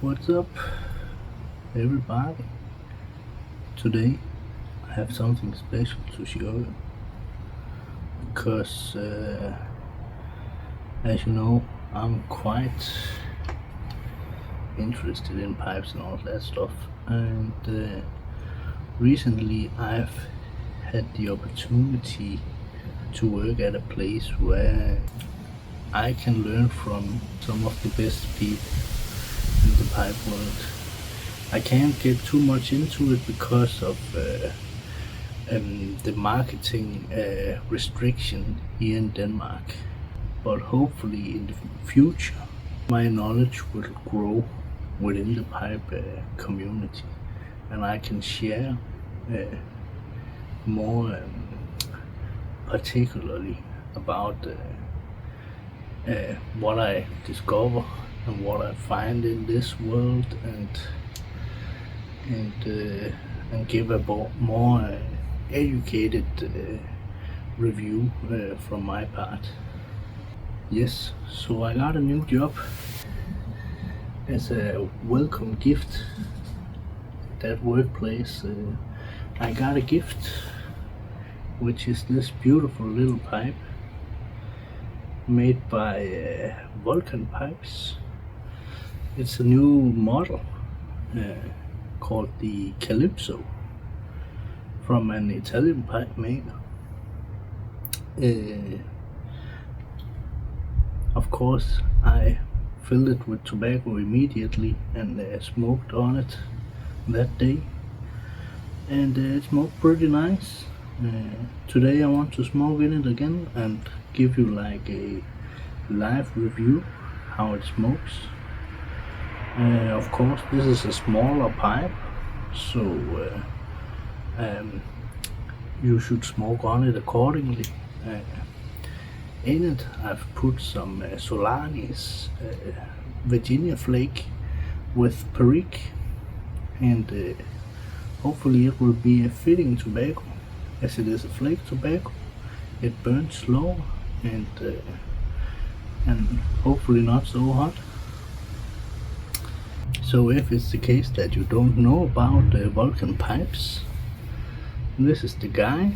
What's up, everybody? Today I have something special to show you because, as you know, I'm quite interested in pipes and all that stuff, and recently I've had the opportunity to work at a place where I can learn from some of the best people in the pipe world. I can't get too much into it because of the marketing restriction here in Denmark, but hopefully in the future my knowledge will grow within the pipe community, and I can share more particularly about what I discover and what I find in this world, and give a more educated review from my part. Yes, so I got a new job as a welcome gift at that workplace. I got a gift, which is this beautiful little pipe made by Volkan Pipes. It's a new model called the CALYPSO from an Italian pipe maker. Of course, I filled it with tobacco immediately and smoked on it that day, and it smoked pretty nice. Today I want to smoke in it again and give you like a live review how it smokes. Of course, this is a smaller pipe, so you should smoke on it accordingly. In it I've put some Solani's Virginia Flake with Perique, and hopefully it will be a fitting tobacco. As it is a flake tobacco, it burns slow and hopefully not so hot. So if it's the case that you don't know about Volkan Pipes, this is the guy,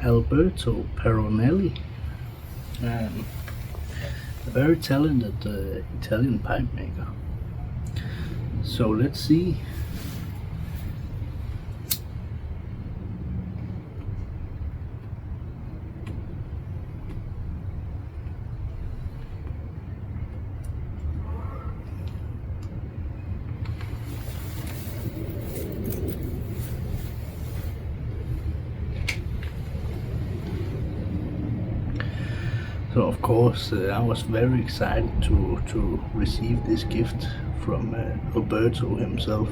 Alberto Paronelli, a very talented Italian pipe maker. So let's see. So of course I was very excited to receive this gift from Alberto himself,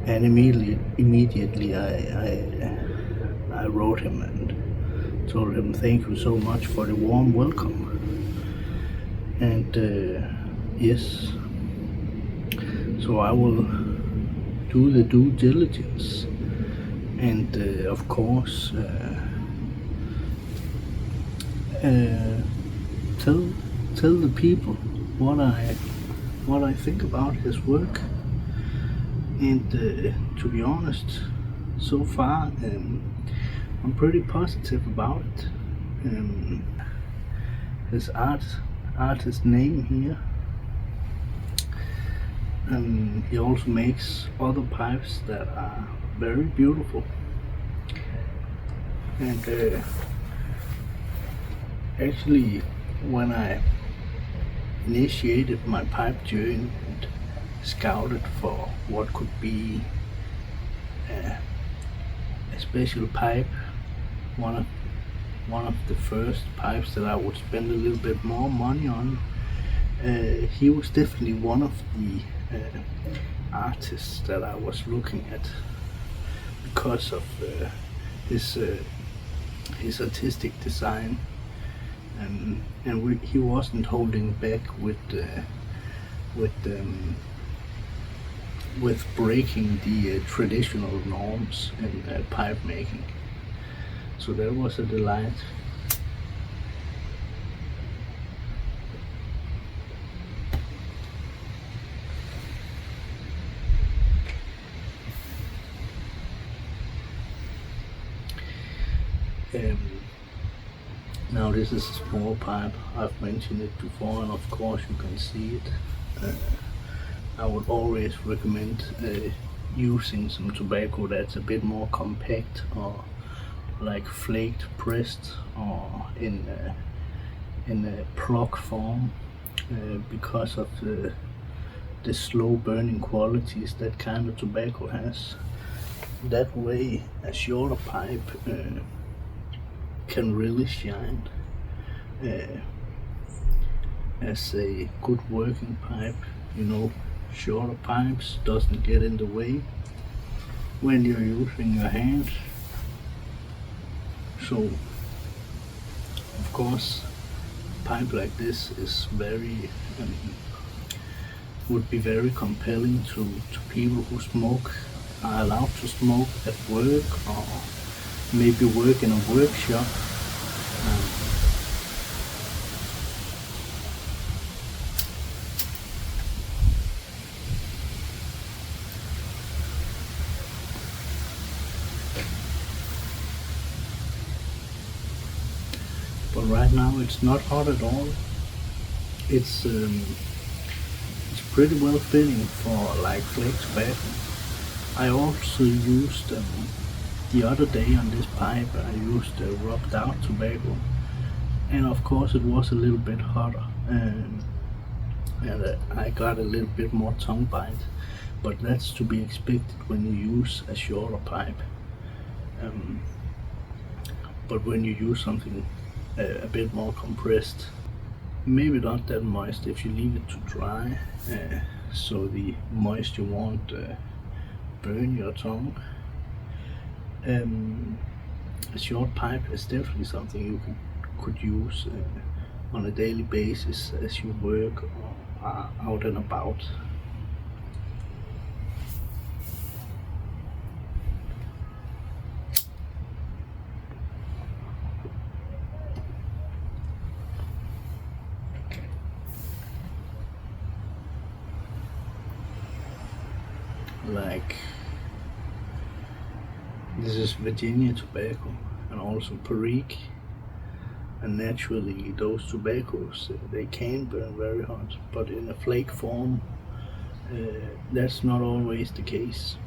and immediately I wrote him and told him thank you so much for the warm welcome. And yes, so I will do the due diligence and of course tell the people what I think about his work. And to be honest, so far I'm pretty positive about it. His artist name here. He also makes other pipes that are very beautiful, and actually, when I initiated my pipe journey and scouted for what could be a special pipe, one of the first pipes that I would spend a little bit more money on, he was definitely one of the artists that I was looking at because of his artistic design. And he wasn't holding back with breaking the traditional norms in pipe making. So that was a delight. Um, Now this is a small pipe, I've mentioned it before, and of course you can see it. I would always recommend using some tobacco that's a bit more compact, or like flaked, pressed, or in a plug form, because of the slow burning qualities that kind of tobacco has. That way a shorter pipe can really shine as a good working pipe. Shorter pipes doesn't get in the way when you're using your hands. So of course a pipe like this is would be very compelling to people who smoke, are allowed to smoke at work, or maybe work in a workshop. But right now it's not hot at all. It's pretty well fitting for like flake tobacco. I also used the other day on this pipe, I used rubbed out tobacco, and of course it was a little bit hotter, and I got a little bit more tongue bite, but that's to be expected when you use a shorter pipe. But when you use something a bit more compressed, maybe not that moist, if you leave it to dry, so the moisture won't burn your tongue. A short pipe is definitely something you could use on a daily basis as you work or are out and about. Like, this is Virginia tobacco and also Perique, and naturally those tobaccos, they can burn very hot, but in a flake form that's not always the case.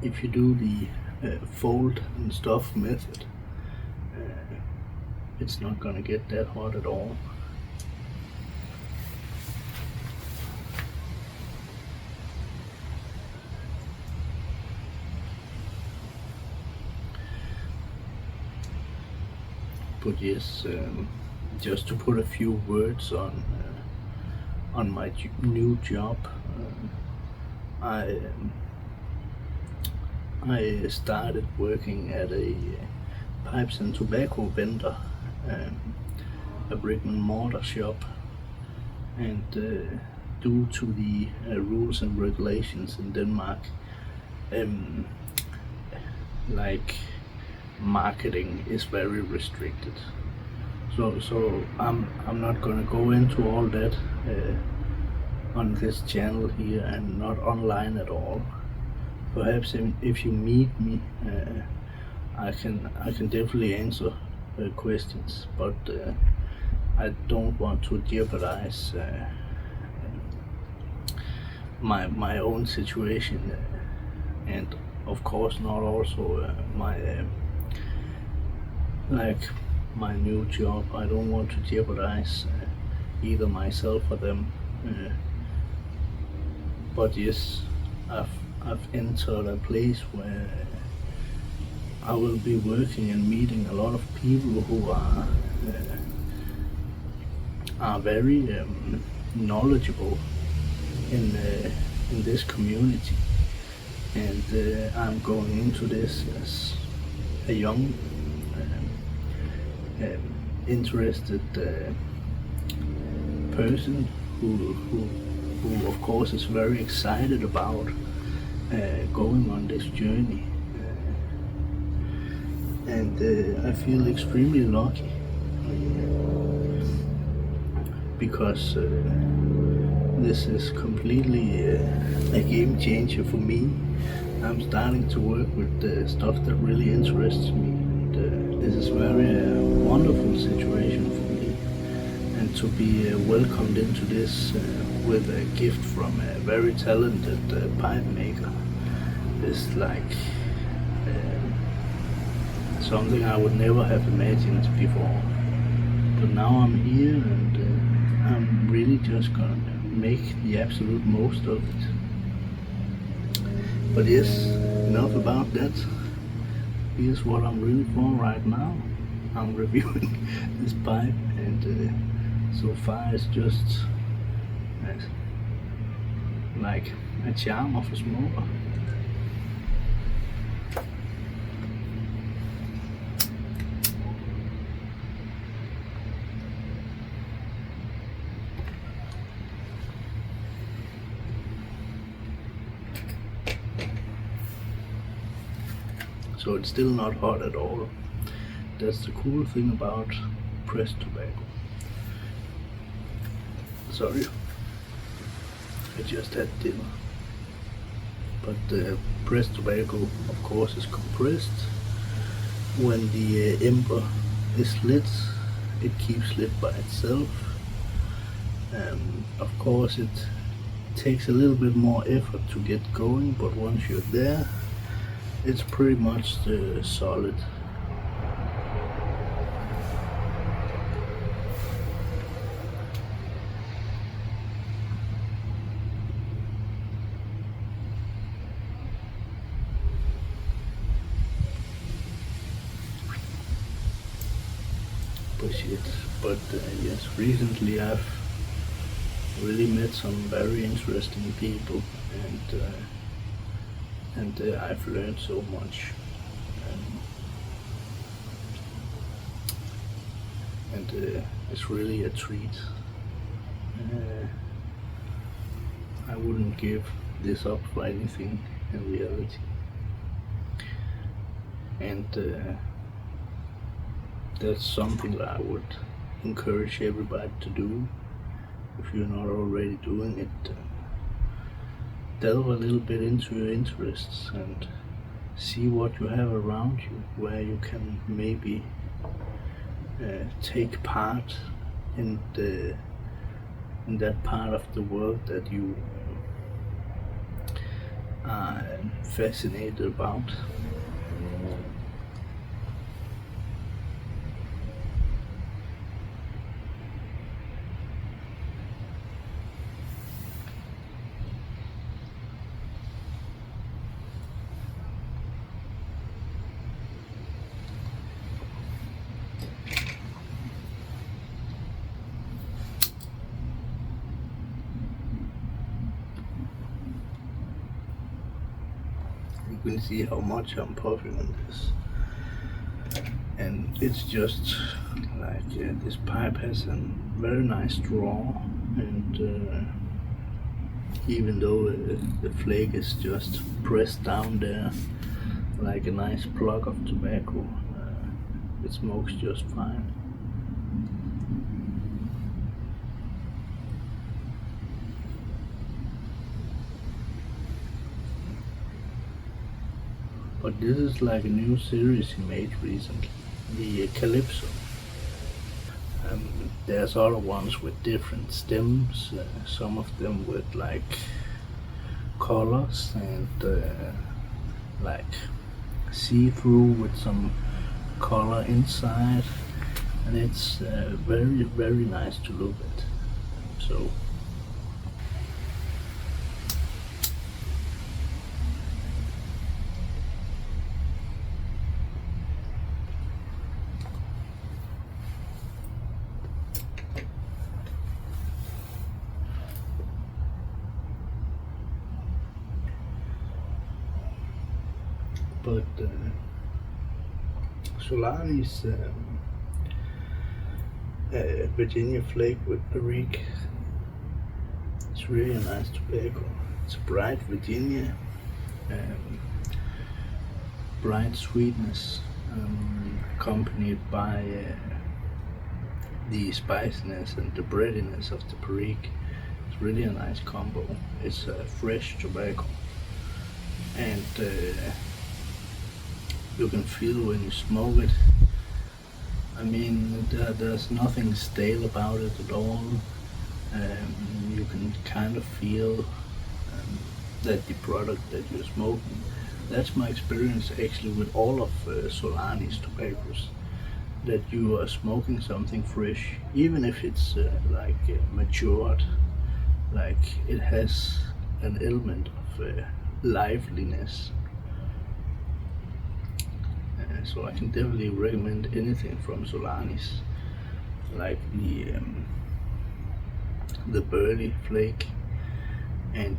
If you do the fold and stuff method, it's not gonna get that hot at all. But yes, just to put a few words on my new job, I started working at a pipes and tobacco vendor, a brick and mortar shop, and due to the rules and regulations in Denmark, like, marketing is very restricted. So I'm not gonna go into all that on this channel here, and not online at all. Perhaps if you meet me, I can definitely answer questions, but I don't want to jeopardize my own situation, and of course not also my new job. I don't want to jeopardize either myself or them. But yes, I've entered a place where I will be working and meeting a lot of people who are very knowledgeable in this community, and I'm going into this as a young interested person who of course is very excited about going on this journey, and I feel extremely lucky because this is completely a game changer for me. I'm starting to work with stuff that really interests me, and this is very wonderful situation for me, and to be welcomed into this with a gift from a very talented pipe maker is like something I would never have imagined before. But now I'm here, and I'm really just gonna make the absolute most of it. But yes, enough about that. Here's what I'm really for right now. I'm reviewing this pipe, and so far it's just like a charm of a smoker. So it's still not hot at all. That's the cool thing about pressed tobacco. Sorry, I just had dinner. But the pressed tobacco, of course, is compressed. When the ember is lit, it keeps lit by itself. Of course, it takes a little bit more effort to get going, but once you're there, it's pretty much solid. But yes, recently I've really met some very interesting people, and I've learned so much, and it's really a treat. I wouldn't give this up for anything in reality, and that's something that I would encourage everybody to do. If you're not already doing it, delve a little bit into your interests and see what you have around you, where you can maybe take part in that part of the world that you are fascinated about. You can see how much I'm puffing on this, and it's just like this pipe has a very nice draw, and even though the flake is just pressed down there like a nice plug of tobacco, it smokes just fine. But this is like a new series he made recently, the CALYPSO. There's other ones with different stems, some of them with like colors and like see-through with some color inside, and it's very, very nice to look at. So but Solani's Virginia Flake with Perique, it's really a nice tobacco. It's bright Virginia, bright sweetness, accompanied by the spiciness and the breadiness of the Perique. It's really a nice combo. It's a fresh tobacco, and you can feel when you smoke it I mean, there's nothing stale about it at all. You can kind of feel that the product that you're smoking, that's my experience actually with all of Solani's tobaccos, that you are smoking something fresh, even if it's matured, like it has an element of liveliness. So I can definitely recommend anything from Solani's, like the Burley Flake and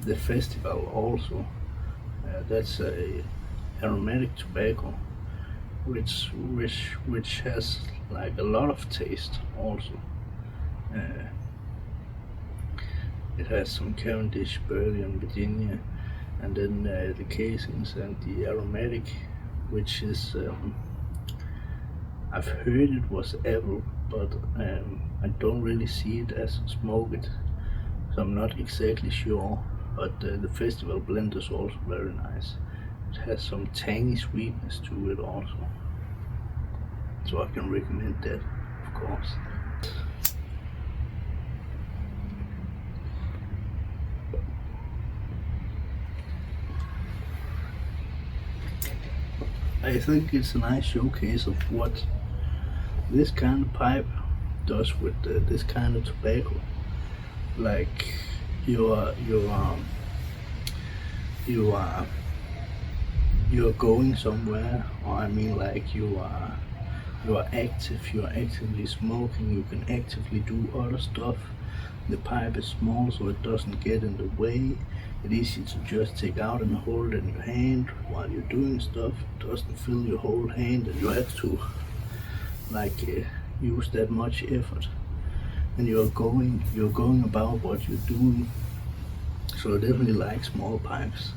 the Festival also. That's a aromatic tobacco which has like a lot of taste also. Uh, it has some Cavendish, Burley, and Virginia, and then the casings and the aromatic, which is I've heard it was apple, but I don't really see it as smoked, so I'm not exactly sure. But the festival blend is also very nice. It has some tangy sweetness to it also, so I can recommend that, of course. I think it's a nice showcase of what this kind of pipe does with this kind of tobacco. Like you are you're going somewhere, or I mean like you are active, you are actively smoking, you can actively do other stuff. The pipe is small so it doesn't get in the way. It's easy to just take out and hold in your hand while you're doing stuff. It doesn't fill your whole hand and you have to use that much effort. And you're going about what you're doing. So I definitely like small pipes.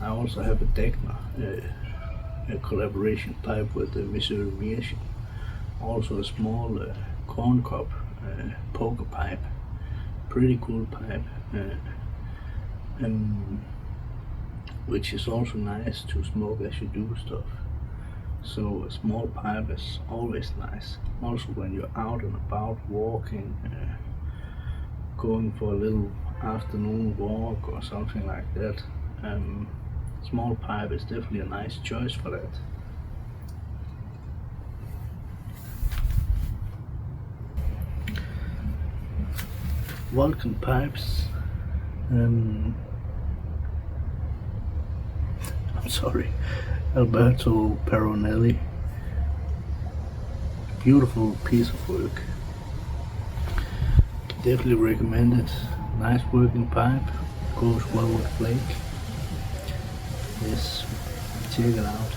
I also have a Degner, a collaboration pipe with the Missouri Meerschaum. Also a small corn cob poker pipe. Pretty cool pipe, which is also nice to smoke as you do stuff. So a small pipe is always nice. Also when you're out and about walking, going for a little afternoon walk or something like that, small pipe is definitely a nice choice for that. Volkan Pipes, I'm sorry, Alberto Paronelli, beautiful piece of work. Definitely recommend it. Nice working pipe, goes well with Flake. Yes, check it out.